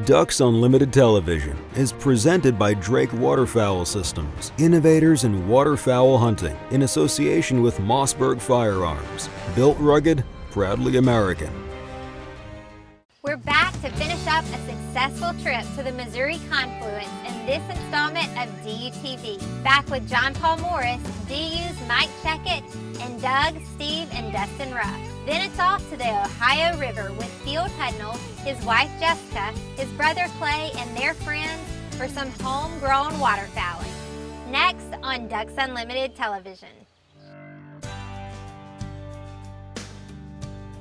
Ducks Unlimited Television is presented by Drake Waterfowl Systems, innovators in waterfowl hunting in association with Mossberg Firearms. Built rugged, proudly American. We're back to finish up a successful trip to the Missouri confluence in this installment of DUTV. Back with John Paul Morris, DU's Mike Checkett, and Doug, Steve, and Dustin Ruff. Then it's off to the Ohio River with Field Hudnall, his wife Jessica, his brother Clay, and their friends for some homegrown waterfowling. Next on Ducks Unlimited Television.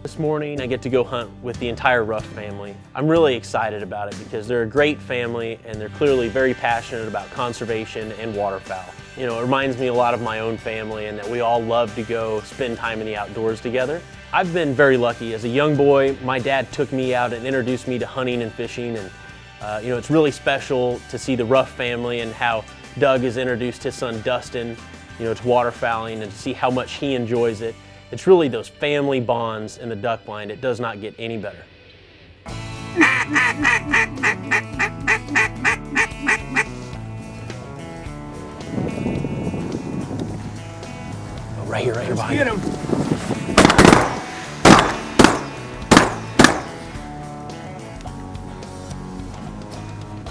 This morning I get to go hunt with the entire Ruff family. I'm really excited about it because they're a great family and they're clearly very passionate about conservation and waterfowl. You know, it reminds me a lot of my own family and that we all love to go spend time in the outdoors together. I've been very lucky. As a young boy, my dad took me out and introduced me to hunting and fishing, and you know, it's really special to see the Ruff family and how Doug has introduced his son Dustin, you know, to waterfowling, and to see how much he enjoys it. It's really those family bonds in the duck blind. It does not get any better. Oh, right here behind you. Get him.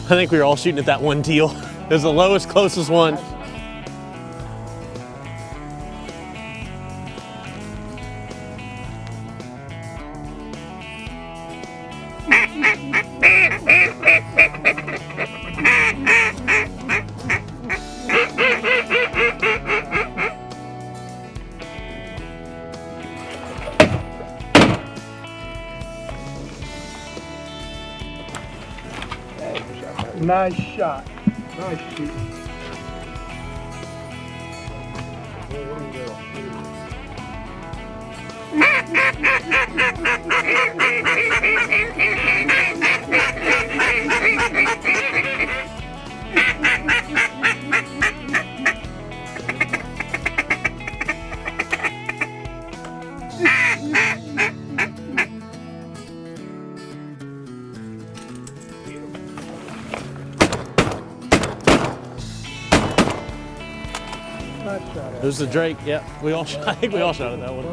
I think we were all shooting at that one teal. It was the lowest, closest one. Nice shot. Nice shooting. There's the Drake. Yeah, I think we all shot at that one.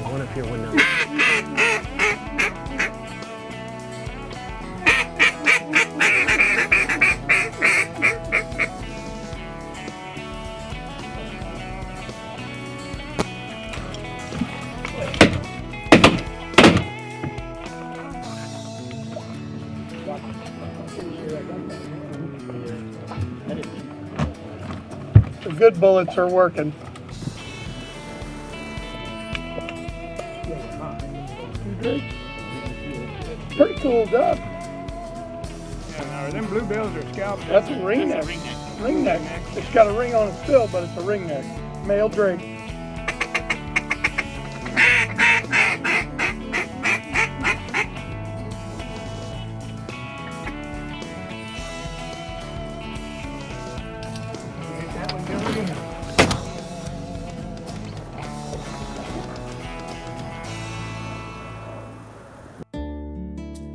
One up here, one down. The good bullets are working. Pretty cool duck. Yeah, them bluebills are scalped. That's a ring neck. Ring neck. It's got a ring on it still, but it's a ring neck. Male Drake.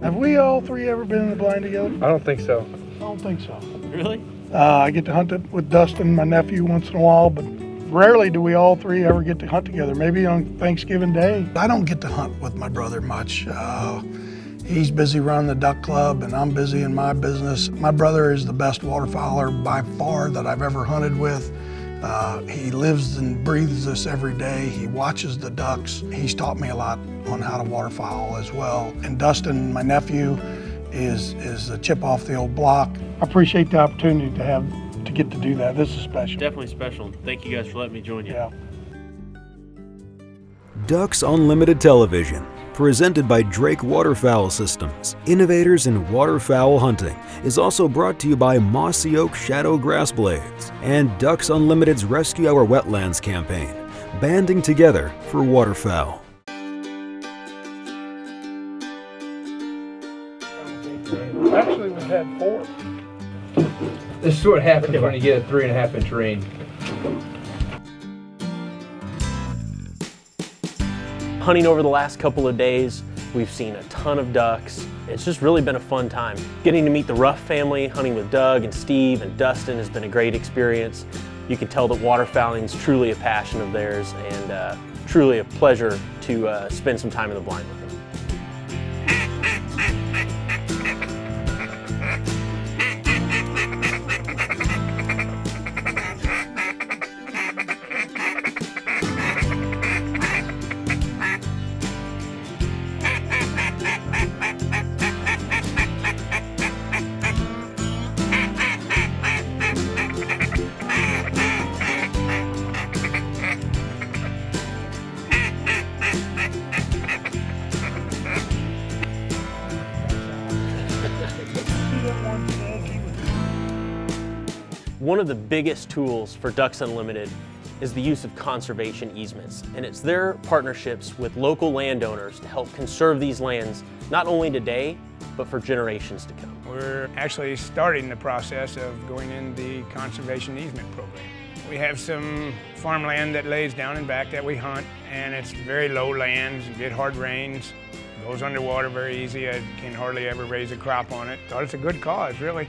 Have we all three ever been in the blind together? I don't think so. I don't think so. Really? I get to hunt it with Dustin, my nephew, once in a while, but rarely do we all three ever get to hunt together. Maybe on Thanksgiving Day. I don't get to hunt with my brother much. He's busy running the duck club and I'm busy in my business. My brother is the best waterfowler by far that I've ever hunted with. He lives and breathes this every day. He watches the ducks. He's taught me a lot on how to waterfowl as well. And Dustin, my nephew, is a chip off the old block. I appreciate the opportunity to get to do that. This is special. Definitely special. Thank you guys for letting me join you. Yeah. Ducks Unlimited Television, presented by Drake Waterfowl Systems, innovators in waterfowl hunting, is also brought to you by Mossy Oak Shadow Grass Blades and Ducks Unlimited's Rescue Our Wetlands campaign, banding together for waterfowl. This is what happens when you get a 3.5-inch rain. Hunting over the last couple of days, we've seen a ton of ducks. It's just really been a fun time. Getting to meet the Ruff family, hunting with Doug and Steve and Dustin has been a great experience. You can tell that waterfowling is truly a passion of theirs and truly a pleasure to spend some time in the blind with them. One of the biggest tools for Ducks Unlimited is the use of conservation easements, and it's their partnerships with local landowners to help conserve these lands, not only today, but for generations to come. We're actually starting the process of going in the conservation easement program. We have some farmland that lays down and back that we hunt, and it's very low lands, you get hard rains, goes underwater very easy. I can hardly ever raise a crop on it. Thought it's a good cause, really.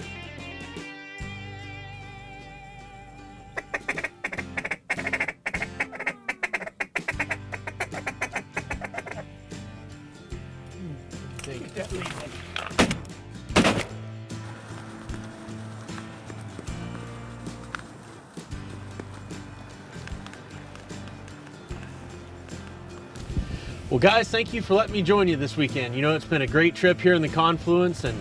Well guys, thank you for letting me join you this weekend. You know, it's been a great trip here in the Confluence and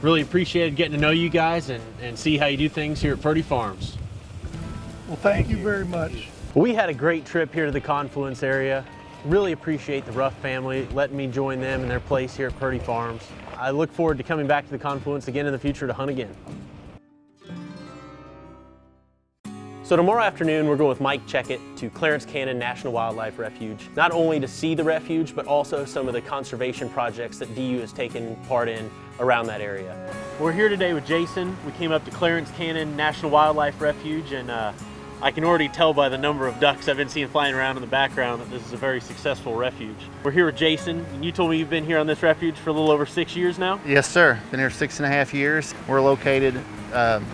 really appreciated getting to know you guys and see how you do things here at Purdy Farms. Well, thank you very much. We had a great trip here to the Confluence area. Really appreciate the Ruff family letting me join them in their place here at Purdy Farms. I look forward to coming back to the Confluence again in the future to hunt again. So tomorrow afternoon, we're going with Mike Checkett to Clarence Cannon National Wildlife Refuge, not only to see the refuge, but also some of the conservation projects that DU has taken part in around that area. We're here today with Jason. We came up to Clarence Cannon National Wildlife Refuge, and I can already tell by the number of ducks I've been seeing flying around in the background that this is a very successful refuge. We're here with Jason, and you told me you've been here on this refuge for a little over 6 years now? Yes, sir. Been here 6.5 years. We're located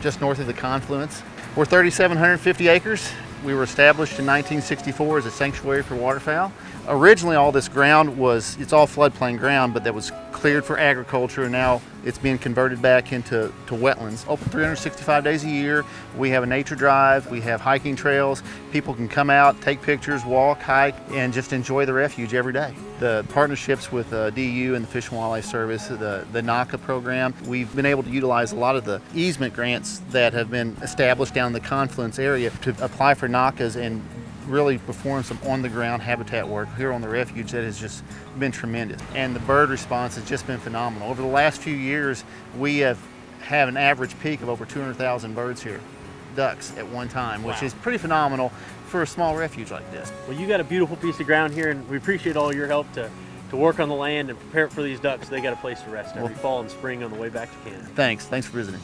just north of the Confluence. We're 3,750 acres. We were established in 1964 as a sanctuary for waterfowl. Originally, all this ground it's all floodplain ground, but that was cleared for agriculture, and now it's being converted back into wetlands. Open 365 days a year. We have a nature drive, we have hiking trails. People can come out, take pictures, walk, hike, and just enjoy the refuge every day. The partnerships with DU and the Fish and Wildlife Service, the NACA program, we've been able to utilize a lot of the easement grants that have been established down in the Confluence area to apply for NACAs and really perform some on-the-ground habitat work here on the refuge that has just been tremendous. And the bird response has just been phenomenal. Over the last few years, we have had an average peak of over 200,000 birds here, ducks at one time, which is pretty phenomenal for a small refuge like this. Well, you got a beautiful piece of ground here, and we appreciate all your help to work on the land and prepare it for these ducks so they got a place to rest every fall and spring on the way back to Canada. Thanks for visiting.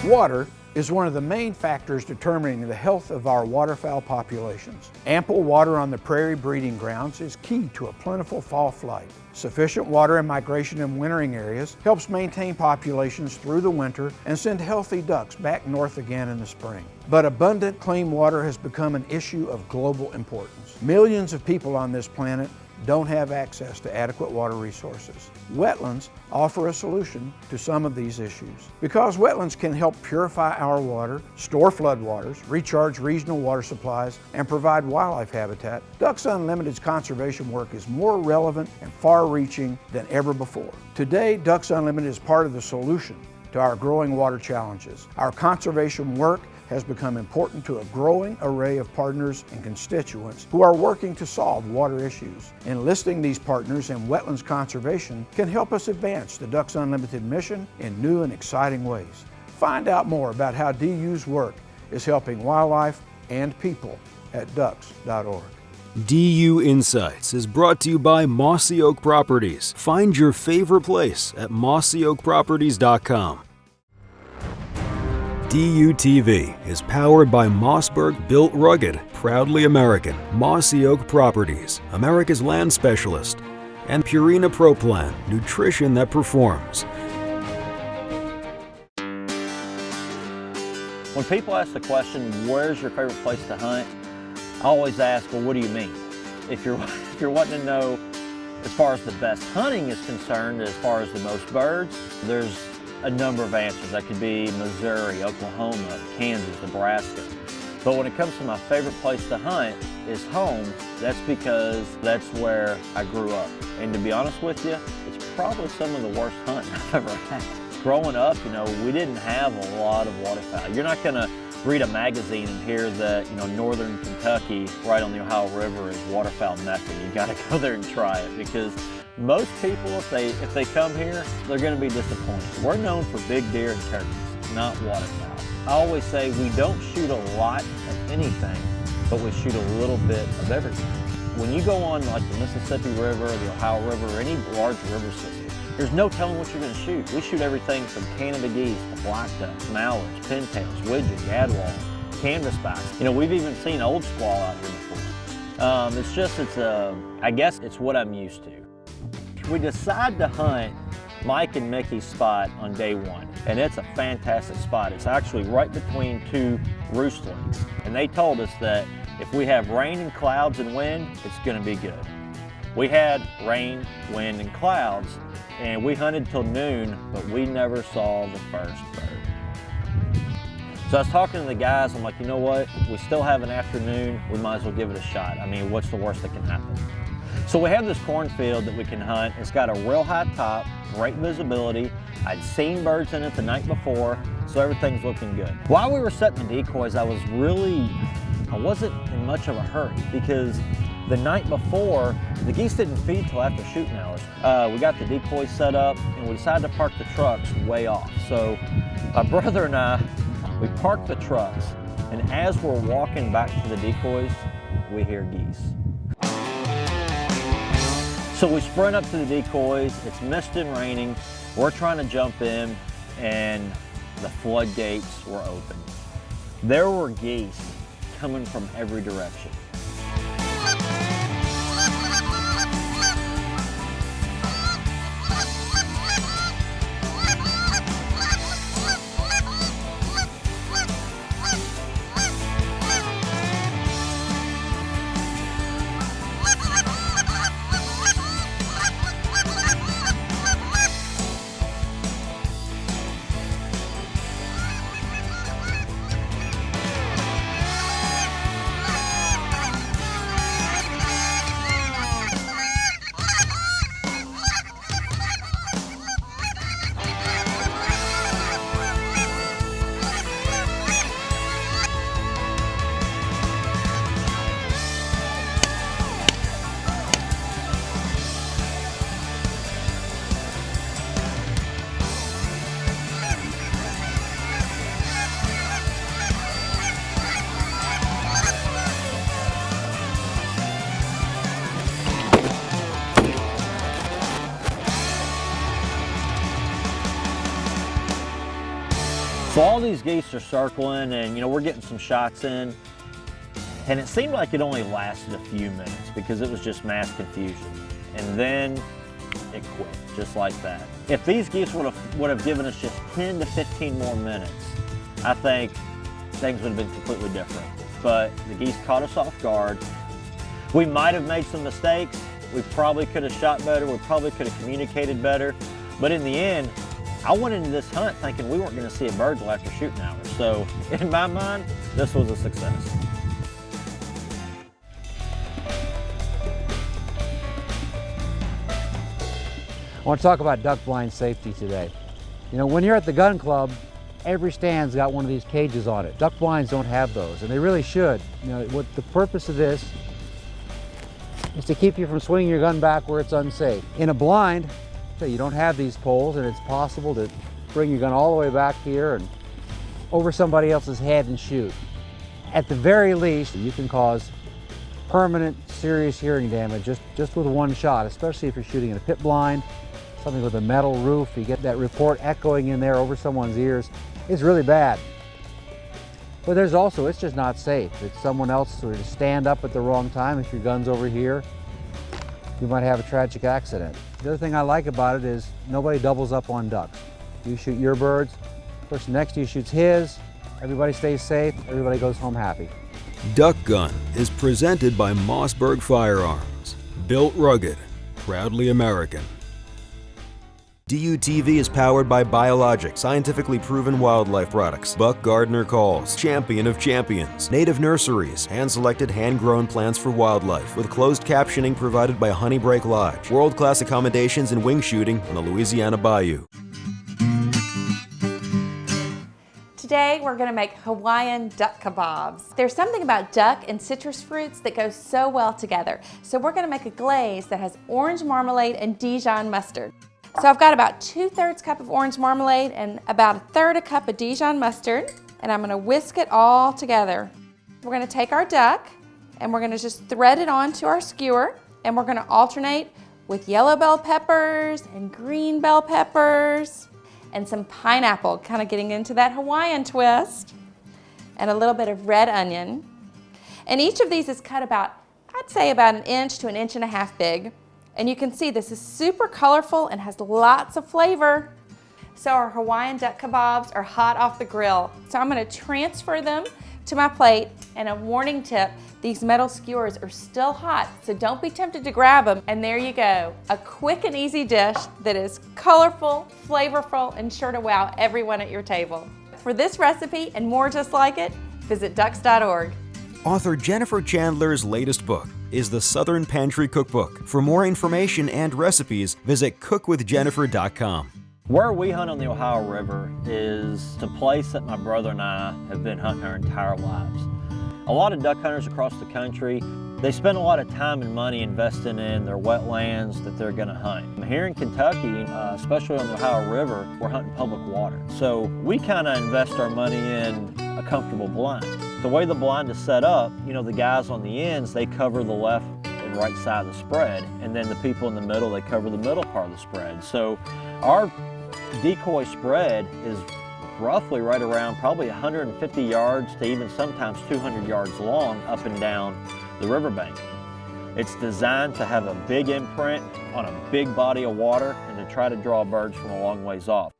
Water is one of the main factors determining the health of our waterfowl populations. Ample water on the prairie breeding grounds is key to a plentiful fall flight. Sufficient water in migration and wintering areas helps maintain populations through the winter and send healthy ducks back north again in the spring. But abundant clean water has become an issue of global importance. Millions of people on this planet don't have access to adequate water resources. Wetlands offer a solution to some of these issues. Because wetlands can help purify our water, store floodwaters, recharge regional water supplies, and provide wildlife habitat, Ducks Unlimited's conservation work is more relevant and far-reaching than ever before. Today, Ducks Unlimited is part of the solution to our growing water challenges. Our conservation work has become important to a growing array of partners and constituents who are working to solve water issues. Enlisting these partners in wetlands conservation can help us advance the Ducks Unlimited mission in new and exciting ways. Find out more about how DU's work is helping wildlife and people at ducks.org. DU Insights is brought to you by Mossy Oak Properties. Find your favorite place at mossyoakproperties.com. DUTV is powered by Mossberg Built Rugged, Proudly American, Mossy Oak Properties, America's land specialist, and Purina Pro Plan, nutrition that performs. When people ask the question, where's your favorite place to hunt? I always ask, well, what do you mean? If you're wanting to know as far as the best hunting is concerned, as far as the most birds, there's a number of answers. That could be Missouri, Oklahoma, Kansas, Nebraska. But when it comes to my favorite place to hunt is home, that's because that's where I grew up. And to be honest with you, it's probably some of the worst hunting I've ever had. Growing up, we didn't have a lot of waterfowl. You're not gonna read a magazine and hear that, northern Kentucky, right on the Ohio River, is waterfowl mecca. You gotta go there and try it, because most people, if they come here, they're gonna be disappointed. We're known for big deer and turkeys, not waterfowl. I always say we don't shoot a lot of anything, but we shoot a little bit of everything. When you go on like the Mississippi River, the Ohio River, or any large river system, there's no telling what you're gonna shoot. We shoot everything from Canada geese to black ducks, mallards, pintails, widgeon, gadwall, canvasbacks. We've even seen old squall out here before. I guess it's what I'm used to. We decide to hunt Mike and Mickey's spot on day one, and it's a fantastic spot. It's actually right between two roost lakes, and they told us that if we have rain and clouds and wind, it's gonna be good. We had rain, wind, and clouds, and we hunted till noon, but we never saw the first bird. So I was talking to the guys, I'm like, you know what? We still have an afternoon, we might as well give it a shot. I mean, what's the worst that can happen? So we have this cornfield that we can hunt. It's got a real high top, great visibility. I'd seen birds in it the night before, so everything's looking good. While we were setting the decoys, I wasn't in much of a hurry, because the night before, the geese didn't feed till after shooting hours. We got the decoys set up, and we decided to park the trucks way off. So my brother and I, we parked the trucks, and as we're walking back to the decoys, we hear geese. So we sprint up to the decoys, it's mist and raining, we're trying to jump in, and the floodgates were open. There were geese coming from every direction. So all these geese are circling, and we're getting some shots in, and it seemed like it only lasted a few minutes because it was just mass confusion. And then it quit, just like that. If these geese would have given us just 10 to 15 more minutes, I think things would have been completely different. But the geese caught us off guard. We might have made some mistakes. We probably could have shot better. We probably could have communicated better. But in the end, I went into this hunt thinking we weren't going to see a bird till after shooting hours. So in my mind, this was a success. I want to talk about duck blind safety today. When you're at the gun club, every stand's got one of these cages on it. Duck blinds don't have those, and they really should. What the purpose of this is to keep you from swinging your gun back where it's unsafe. In a blind, you don't have these poles, and it's possible to bring your gun all the way back here and over somebody else's head and shoot. At the very least, you can cause permanent serious hearing damage just with one shot, especially if you're shooting in a pit blind, something with a metal roof. You get that report echoing in there over someone's ears. It's really bad. But there's also, it's just not safe. If someone else sort of stand up at the wrong time, if your gun's over here, you might have a tragic accident. The other thing I like about it is nobody doubles up on ducks. You shoot your birds, the person next to you shoots his, everybody stays safe, everybody goes home happy. Duck Gun is presented by Mossberg Firearms. Built rugged, proudly American. DUTV is powered by Biologic, scientifically proven wildlife products. Buck Gardner Calls, champion of champions. Native nurseries, hand-selected, hand-grown plants for wildlife, with closed captioning provided by Honeybreak Lodge. World-class accommodations and wing shooting in the Louisiana Bayou. Today we're going to make Hawaiian duck kebabs. There's something about duck and citrus fruits that goes so well together. So we're going to make a glaze that has orange marmalade and Dijon mustard. So I've got about 2/3 cup of orange marmalade and about 1/3 cup of Dijon mustard, and I'm going to whisk it all together. We're going to take our duck and we're going to just thread it onto our skewer, and we're going to alternate with yellow bell peppers and green bell peppers and some pineapple, kind of getting into that Hawaiian twist, and a little bit of red onion. And each of these is cut about, I'd say about 1 inch to 1.5 inches big. And you can see this is super colorful and has lots of flavor. So our Hawaiian duck kebabs are hot off the grill. So I'm going to transfer them to my plate, and a warning tip, these metal skewers are still hot, so don't be tempted to grab them. And there you go, a quick and easy dish that is colorful, flavorful, and sure to wow everyone at your table. For this recipe and more just like it, visit ducks.org. Author Jennifer Chandler's latest book is the Southern Pantry Cookbook. For more information and recipes, visit cookwithjennifer.com. Where we hunt on the Ohio River is the place that my brother and I have been hunting our entire lives. A lot of duck hunters across the country, they spend a lot of time and money investing in their wetlands that they're going to hunt. Here in Kentucky, especially on the Ohio River, we're hunting public water. So we kind of invest our money in a comfortable blind. The way the blind is set up, you know, the guys on the ends, they cover the left and right side of the spread, and then the people in the middle, they cover the middle part of the spread. So our decoy spread is roughly right around probably 150 yards to even sometimes 200 yards long up and down the riverbank. It's designed to have a big imprint on a big body of water and to try to draw birds from a long ways off.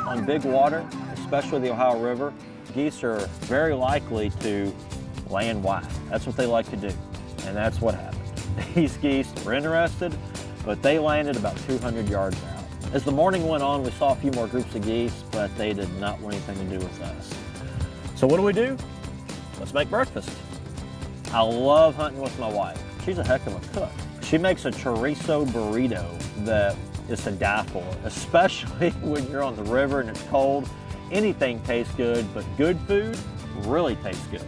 On big water, especially the Ohio River, geese are very likely to land wide. That's what they like to do, and that's what happened. These geese were interested, but they landed about 200 yards out. As the morning went on, we saw a few more groups of geese, but they did not want anything to do with us. So what do? Let's make breakfast. I love hunting with my wife. She's a heck of a cook. She makes a chorizo burrito that is to die for, especially when you're on the river and it's cold. Anything tastes good, but good food really tastes good.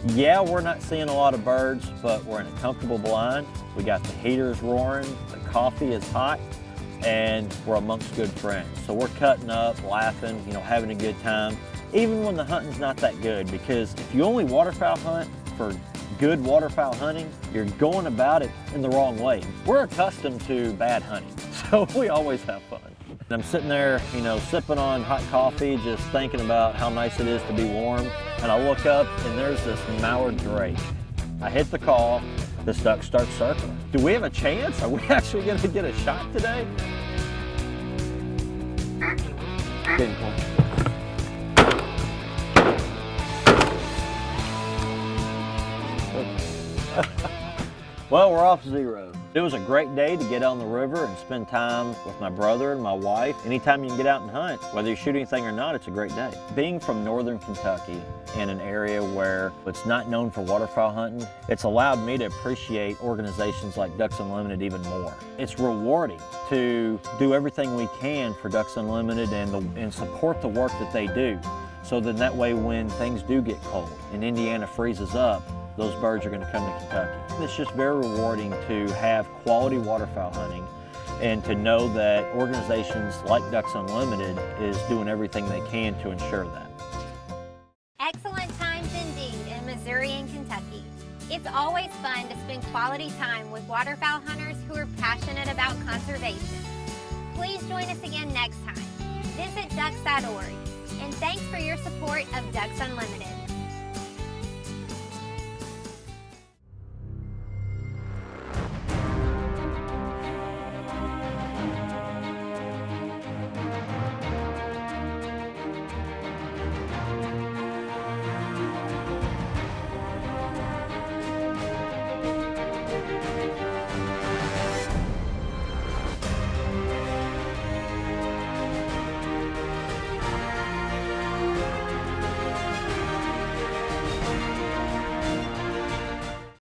Yeah, we're not seeing a lot of birds, but we're in a comfortable blind. We got the heaters roaring, the coffee is hot, and we're amongst good friends. So we're cutting up, laughing, you know, having a good time, even when the hunting's not that good, because if you only waterfowl hunt for good waterfowl hunting, you're going about it in the wrong way. We're accustomed to bad hunting, so we always have fun. I'm sitting there, you know, sipping on hot coffee, just thinking about how nice it is to be warm, and I look up and there's this mallard drake. I hit the call, this duck starts circling. Do we have a chance? Are we actually gonna get a shot today? Getting close. Well, we're off 0. It was a great day to get on the river and spend time with my brother and my wife. Anytime you can get out and hunt, whether you shoot anything or not, it's a great day. Being from northern Kentucky in an area where it's not known for waterfowl hunting, it's allowed me to appreciate organizations like Ducks Unlimited even more. It's rewarding to do everything we can for Ducks Unlimited and support the work that they do. So then that way when things do get cold and Indiana freezes up, those birds are going to come to Kentucky. It's just very rewarding to have quality waterfowl hunting and to know that organizations like Ducks Unlimited is doing everything they can to ensure that. Excellent times indeed in It's always fun to spend quality time with waterfowl hunters who are passionate about conservation. Please join us again next time. Visit ducks.org. And thanks for your support of Ducks Unlimited.